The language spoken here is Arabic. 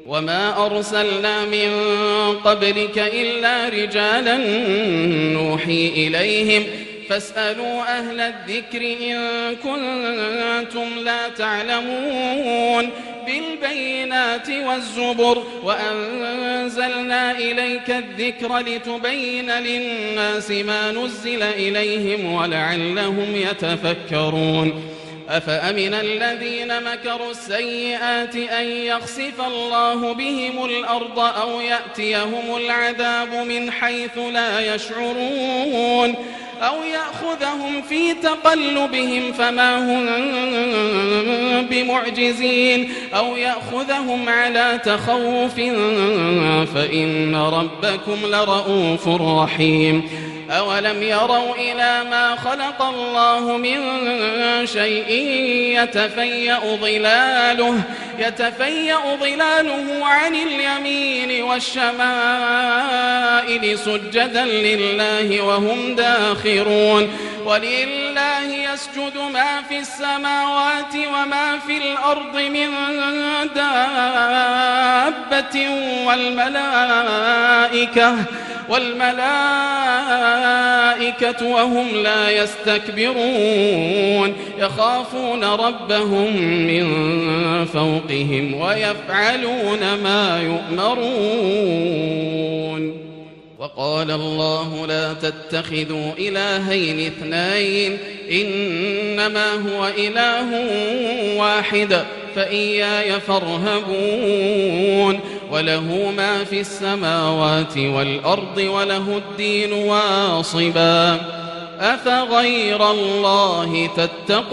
وما أرسلنا من قبلك إلا رجالا نوحي إليهم فاسألوا أهل الذكر إن كنتم لا تعلمون بالبينات والزبر وأنزلنا إليك الذكر لتبين للناس ما نزل إليهم ولعلهم يتفكرون أفأمن الذين مكروا السيئات أن يخسف الله بهم الأرض أو يأتيهم العذاب من حيث لا يشعرون أو يأخذهم في تقلبهم فما هم بمعجزين أو يأخذهم على تخوف فإن ربكم لرؤوف رحيم أولم يروا إلى ما خلق الله من شيء يتفيأ ظلاله عن اليمين والشمائل سجدا لله وهم داخرون ولله يسجد ما في السماوات وما في الأرض من دابة والملائكة وهم لا يستكبرون يخافون ربهم من فوقهم ويفعلون ما يؤمرون وقال الله لا تتخذوا إلهين اثنين إنما هو إله واحد فإياي فارهبون وله ما في السماوات والأرض وله الدين واصبا أفغير الله تتقون